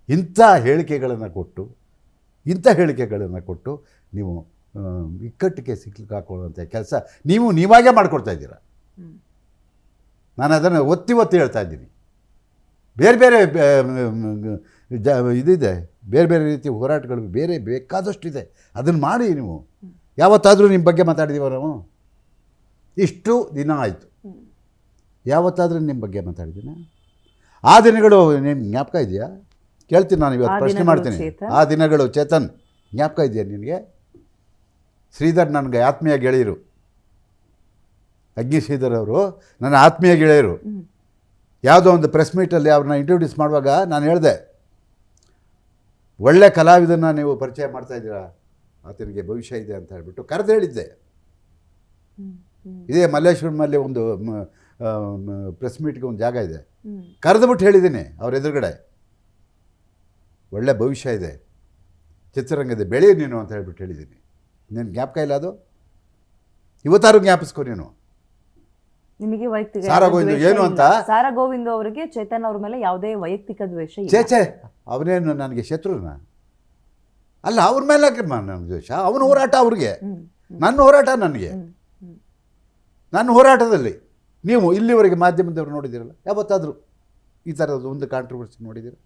ಇಂಥ ಹೇಳಿಕೆಗಳನ್ನು ಕೊಟ್ಟು ನೀವು ಇಕ್ಕಟ್ಟಿಗೆ ಸಿಕ್ಲಿಕ್ಕೆ ಹಾಕೊಳ್ಳುವಂಥ ಕೆಲಸ ನೀವಾಗೇ ಮಾಡ್ಕೊಡ್ತಾ ಇದ್ದೀರ. ನಾನು ಅದನ್ನು ಒತ್ತಿ ಹೇಳ್ತಾ ಇದ್ದೀನಿ. ಬೇರೆ ಬೇರೆ ಇದಿದೆ, ಬೇರೆ ಬೇರೆ ರೀತಿಯ ಹೋರಾಟಗಳು ಬೇರೆ ಬೇಕಾದಷ್ಟಿದೆ. ಅದನ್ನು ಮಾಡಿ. ನೀವು ಯಾವತ್ತಾದರೂ ನಿಮ್ಮ ಬಗ್ಗೆ ಮಾತಾಡಿದೀವ ನಾವು? ಇಷ್ಟು ದಿನ ಆಯಿತು, ಯಾವತ್ತಾದರೂ ನಿಮ್ಮ ಬಗ್ಗೆ ಮಾತಾಡಿದ್ದೀನ? ಆ ದಿನಗಳು ನಿನ್ನ ಜ್ಞಾಪಕ ಇದೆಯಾ? ಕೇಳ್ತೀನಿ ನಾನು ಇವತ್ತು, ಪ್ರಶ್ನೆ ಮಾಡ್ತೀನಿ. ಆ ದಿನಗಳು ಚೇತನ್ ಜ್ಞಾಪಕ ಇದೆಯಾ ನಿನಗೆ? ಶ್ರೀಧರ್ ನನಗೆ ಆತ್ಮೀಯ ಗೆಳೆಯರು, ಅಗ್ನಿ ಶ್ರೀಧರ್ ಅವರು ನನ್ನ ಆತ್ಮೀಯ ಗೆಳೆಯರು. ಯಾವುದೋ ಒಂದು ಪ್ರೆಸ್ ಮೀಟಲ್ಲಿ ಅವ್ರನ್ನ ಇಂಟ್ರೊಡ್ಯೂಸ್ ಮಾಡುವಾಗ ನಾನು ಹೇಳಿದೆ, ಒಳ್ಳೆ ಕಲಾವಿದನ್ನು ನೀವು ಪರಿಚಯ ಮಾಡ್ತಾಯಿದ್ದೀರಾ, ಆತನಿಗೆ ಭವಿಷ್ಯ ಇದೆ ಅಂತ ಹೇಳ್ಬಿಟ್ಟು ಕರೆದು ಹೇಳಿದ್ದೆ. ಇದೇ ಮಲ್ಲೇಶ್ವರಮಲ್ಲಿ ಒಂದು ಪ್ರೆಸ್ ಮೀಟ್ಗೆ ಒಂದು ಜಾಗ ಇದೆ, ಕರೆದುಬಿಟ್ಟು ಹೇಳಿದ್ದೀನಿ ಅವ್ರ ಎದುರುಗಡೆ, ಒಳ್ಳೆ ಭವಿಷ್ಯ ಇದೆ, ಚಿತ್ರರಂಗದ ಬೆಳೆ ನೀನು ಅಂತ ಹೇಳ್ಬಿಟ್ಟು ಹೇಳಿದ್ದೀನಿ. ನೀನು ಜ್ಞಾಪಕ ಇಲ್ಲ ಅದು? ಇವತ್ತಾರು ಜ್ಞಾಪಿಸ್ಕೊ ನೀನು. ನಿಮಗೆ ವೈಯಕ್ತಿಕ ಸಾರಾ ಗೋವಿಂದ ಏನು ಅಂತ? ಸಾರಾ ಗೋವಿಂದ ಅವರಿಗೆ ಚೇತನ್ ಅವ್ರ ಮೇಲೆ ಯಾವುದೇ ವೈಯಕ್ತಿಕ ದ್ವೇಷ ಇಲ್ಲ. ಚೇಚೆ, ಅವನೇನು ನನಗೆ ಶತ್ರುನ ಅಲ್ಲ. ಅವ್ರ ಮೇಲೆ ನನ್ನ ದ್ವೇಷ, ಅವನ ಹೋರಾಟ ಅವ್ರಿಗೆ, ನನ್ನ ಹೋರಾಟ ನನಗೆ. ನನ್ನ ಹೋರಾಟದಲ್ಲಿ ನೀವು ಇಲ್ಲಿವರೆಗೆ ಮಾಧ್ಯಮದವ್ರು ನೋಡಿದ್ದೀರಲ್ಲ, ಯಾವತ್ತಾದರೂ ಈ ಥರದ ಒಂದು ಕಾಂಟ್ರವರ್ಸಿ ನೋಡಿದ್ದೀರ?